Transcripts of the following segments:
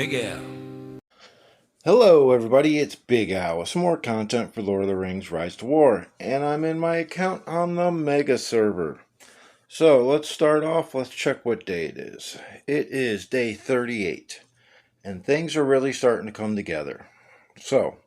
Big Al. Hello everybody, it's Big Al with some more content for Lord of the Rings Rise to War, and I'm in my account on the Mega server. So let's start off, let's check what day it is. It is day 38, and things are really starting to come together. So,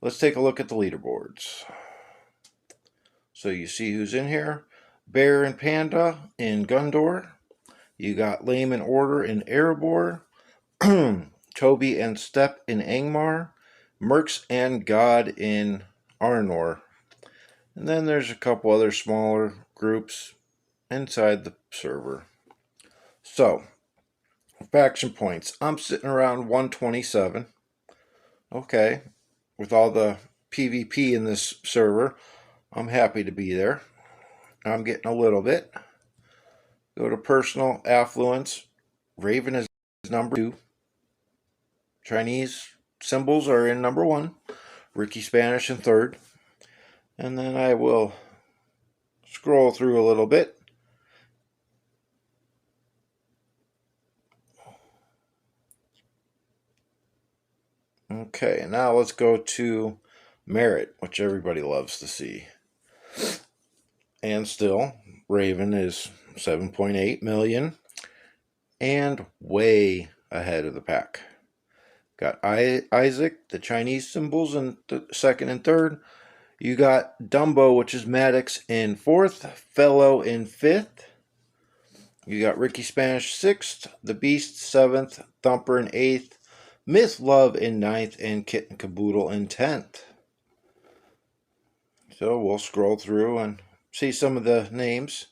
let's take a look at the leaderboards. So you see who's in here. Bear and Panda in Gundor. You got Lame and Order in Erebor. Toby and Step in Angmar, Mercs and God in Arnor. And then there's a couple other smaller groups inside the server. So, faction points. I'm sitting around 127. Okay. With all the PvP in this server, I'm happy to be there. I'm getting a little bit. Go to personal affluence. Raven is number 2. Chinese symbols are in number 1. Ricky Spanish in 3rd. And then I will scroll through a little bit. Okay, now let's go to merit, which everybody loves to see. And still, Raven is 7.8 million and way ahead of the pack. Got Isaac, the Chinese symbols in 2nd and 3rd. You got Dumbo, which is Maddox in 4th, Fellow in 5th. You got Ricky Spanish 6th, The Beast 7th, Thumper in 8th, Myth Love in 9th, and Kitten Caboodle in 10th. So we'll scroll through and see some of the names.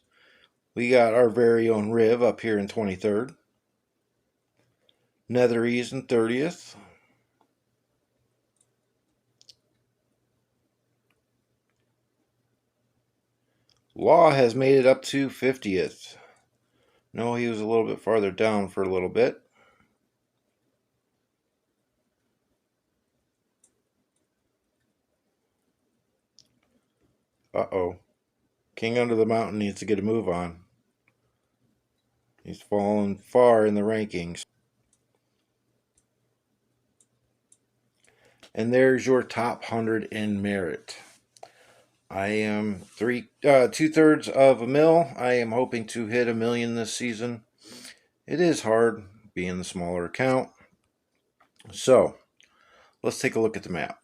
We got our very own Riv up here in 23rd. Netherese in 30th. Law has made it up to 50th. No, he was a little bit farther down for a little bit. Uh-oh. King Under the Mountain needs to get a move on. He's fallen far in the rankings. And there's your top 100 in merit. I am 2/3 of a mil. I am hoping to hit 1,000,000 this season. It is hard being the smaller account. So, let's take a look at the map.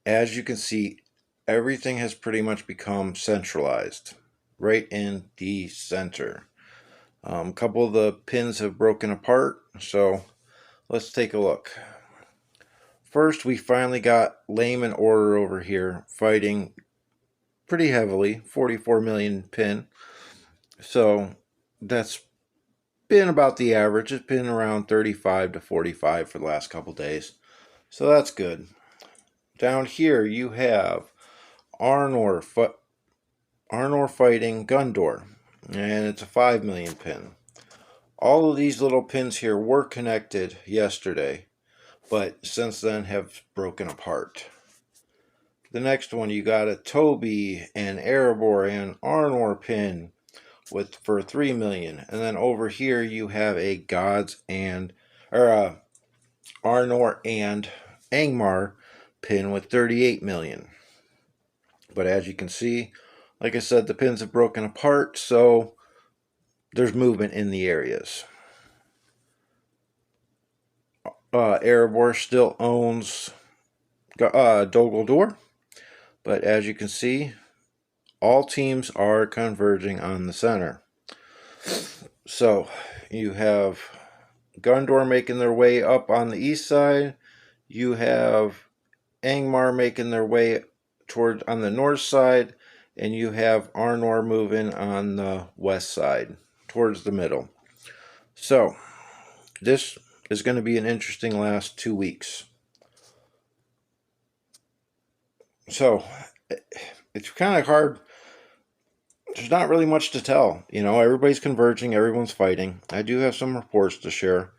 As you can see, everything has pretty much become centralized, right in the center. A couple of the pins have broken apart, so let's take a look. First, we finally got Lame and Order over here fighting pretty heavily, 44 million pin. So that's been about the average. It's been around 35 to 45 for the last couple days. So that's good. Down here you have Arnor fighting Gundor, and it's a 5 million pin. All of these little pins here were connected yesterday, but since then have broken apart. The next one, you got a Toby and Erebor and Arnor pin for 3 million. And then over here you have a Arnor and Angmar pin with 38 million. But as you can see, like I said, the pins have broken apart, so there's movement in the areas. Erebor still owns Dol Guldur, but as you can see, all teams are converging on the center. So you have Gundor making their way up on the east side. You have Angmar making their way on the north side, and you have Arnor moving on the west side towards the middle. So this is going to be an interesting last 2 weeks. So it's kind of hard. There's not really much to tell. Everybody's converging, everyone's fighting. I do have some reports to share.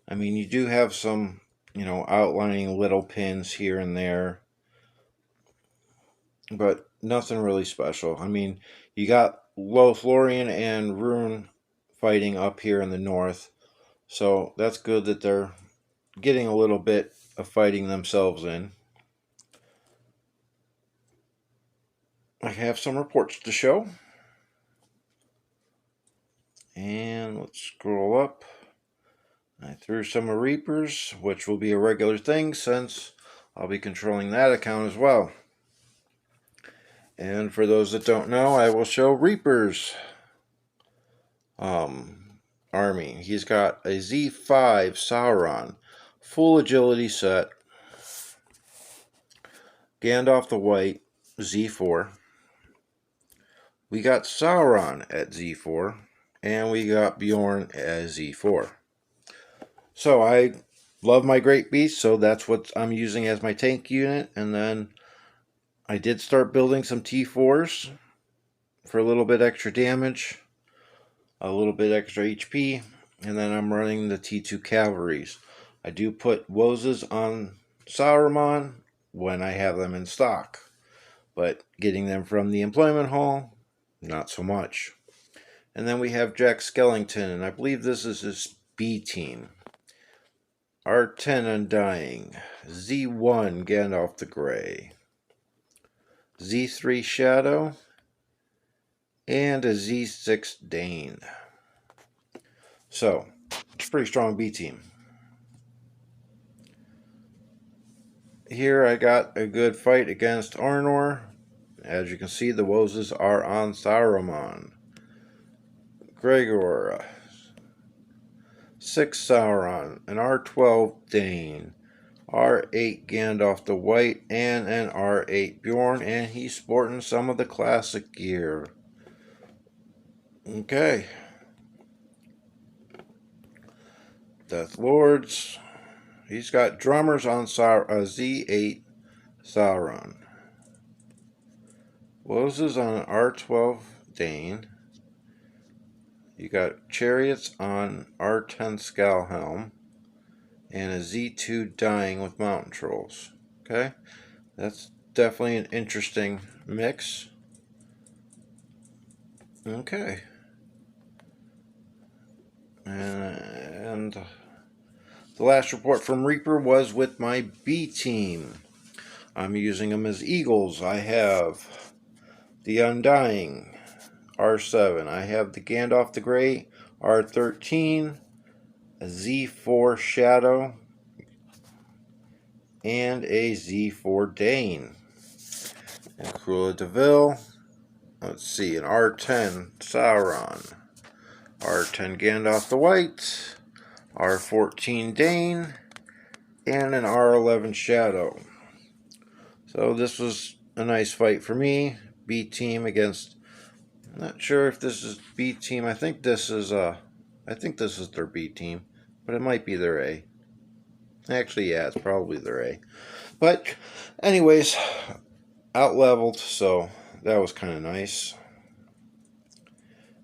I mean, you do have some, outlining little pins here and there, but nothing really special. I mean, you got Lothlorien and Rune fighting up here in the north. So that's good that they're getting a little bit of fighting themselves in. I have some reports to show. And let's scroll up. I threw some Reapers, which will be a regular thing since I'll be controlling that account as well. And for those that don't know, I will show Reapers army. He's got a Z5 Sauron, full agility set, Gandalf the White, Z4. We got Sauron at Z4, and we got Bjorn as Z4. So I love my Great Beast, so that's what I'm using as my tank unit. And then I did start building some T4s for a little bit extra damage, a little bit extra HP, and then I'm running the T2 Cavalries. I do put Wozes on Saruman when I have them in stock, but getting them from the employment hall, not so much. And then we have Jack Skellington, and I believe this is his B team. R10 Undying, Z1 Gandalf the Grey, Z3 Shadow, and a Z6 Dane. So, it's a pretty strong B team. Here I got a good fight against Arnor. As you can see, the Wozes are on Saruman. Gregor, 6 Sauron, an R12 Dane, R8 Gandalf the White, and an R8 Bjorn, and he's sporting some of the classic gear. Okay. Death Lords. He's got drummers on Z8 Sauron. Wozes on an R12 Dane. You got chariots on R10 Scalhelm. And a Z2 Dying with Mountain Trolls. Okay. That's definitely an interesting mix. Okay. And the last report from Reaper was with my B team. I'm using them as Eagles. I have the Undying, R7. I have the Gandalf the Grey, R13, a Z4 Shadow, and a Z4 Dane. And Cruella de Vil. Let's see, an R10 Sauron, R10 Gandalf the White, R14 Dane, and an R11 Shadow. So this was a nice fight for me. B team against, I'm not sure if this is B team. I think this is their B team, but it might be their A. Actually, yeah, it's probably their A. But anyways, out leveled, so that was kind of nice.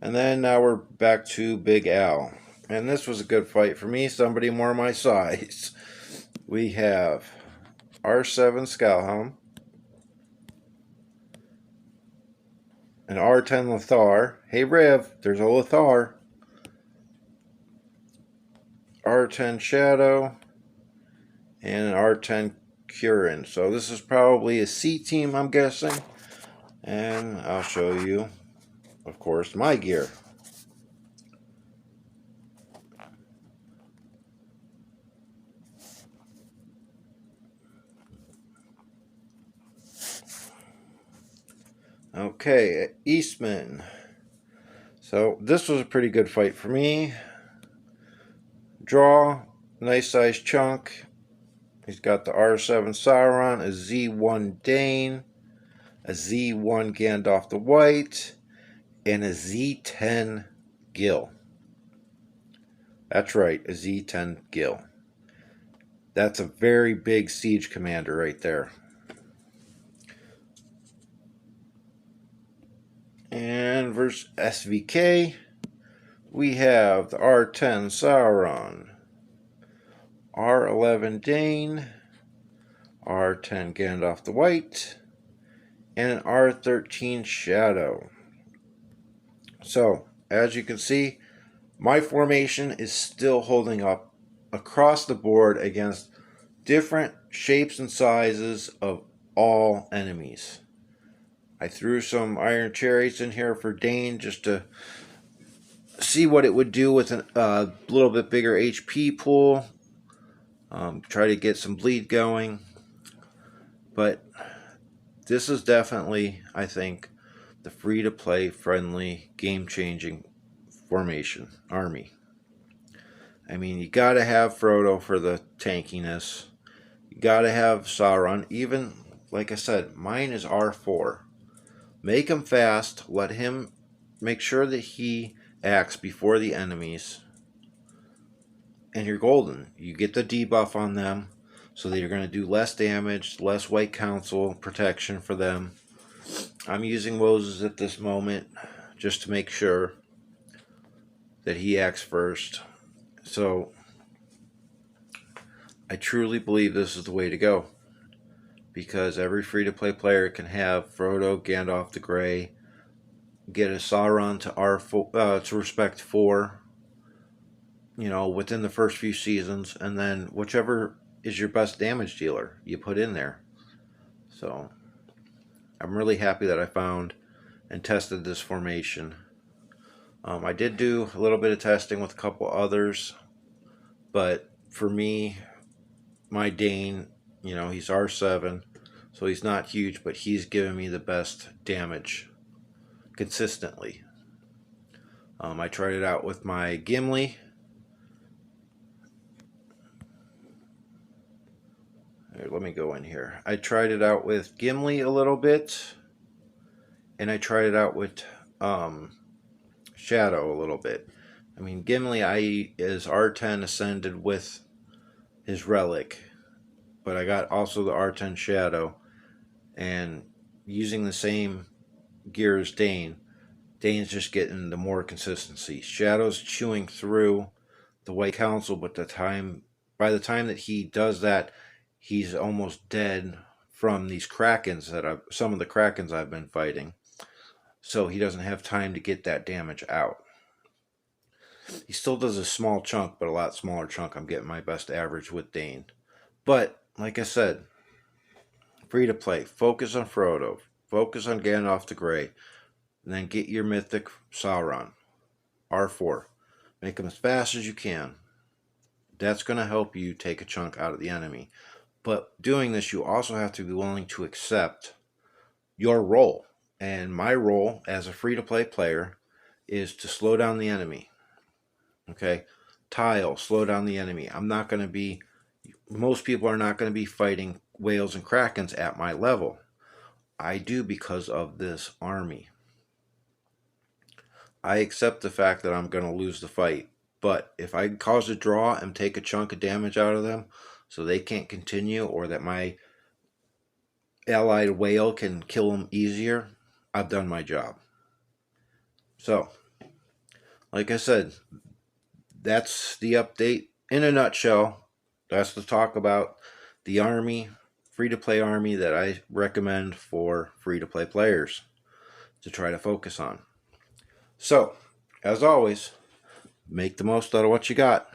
And then now we're back to Big Al. And this was a good fight for me, somebody more my size. We have R7 Scalhelm, an R10 LoTR. Hey Rev, there's a LoTR. R10 Shadow, and an R10 Curran. So this is probably a C team, I'm guessing. And I'll show you, of course, my gear. Okay, Eastman. So this was a pretty good fight for me. Draw, nice size chunk. He's got the R7 Sauron, a Z1 Dane, a Z1 Gandalf the White, and a Z10 Gil. That's right, a Z10 Gil. That's a very big siege commander right there. And versus SVK, we have the R10 Sauron, R11 Dane, R10 Gandalf the White, and an R13 Shadow. So, as you can see, My formation is still holding up across the board against different shapes and sizes of all enemies. I threw some iron cherries in here for Dane just to see what it would do with a little bit bigger HP pool. Try to get some bleed going. But this is definitely, I think, the free-to-play friendly, game-changing formation army. I mean, you gotta have Frodo for the tankiness. You gotta have Sauron. Even, like I said, mine is R4. Make him fast. Let him make sure that he acts before the enemies. And you're golden. You get the debuff on them so that you're going to do less damage, less White Council protection for them. I'm using Moses at this moment just to make sure that he acts first. So I truly believe this is the way to go, because every free-to-play player can have Frodo, Gandalf the Grey, get a Sauron to R4 to respect 4, within the first few seasons, and then whichever is your best damage dealer you put in there. So I'm really happy that I found and tested this formation. I did do a little bit of testing with a couple others, but for me, my Dane, he's R7, so he's not huge, but he's giving me the best damage consistently. I tried it out with my Gimli. Here, let me go in here. I tried it out with Gimli a little bit, and I tried it out with Shadow a little bit. I mean, Gimli is R10 ascended with his relic, but I got also the R10 Shadow, and using the same gear as Dane's just getting the more consistency. Shadow's chewing through the White Council, but by the time that he does that, he's almost dead from these Krakens some of the Krakens I've been fighting. So he doesn't have time to get that damage out. He still does a small chunk, but a lot smaller chunk. I'm getting my best average with Dane. But, like I said, free to play. Focus on Frodo. Focus on Gandalf the Grey. And then get your mythic Sauron. R4. Make him as fast as you can. That's going to help you take a chunk out of the enemy. But doing this, you also have to be willing to accept your role. And my role as a free-to-play player is to slow down the enemy. Okay? Tile, slow down the enemy. Most people are not going to be fighting whales and krakens at my level. I do because of this army. I accept the fact that I'm going to lose the fight. But if I cause a draw and take a chunk of damage out of them so they can't continue, or that my allied whale can kill them easier, I've done my job. So, like I said, that's the update in a nutshell. That's the talk about the army, free-to-play army that I recommend for free-to-play players to try to focus on. So, as always, make the most out of what you got.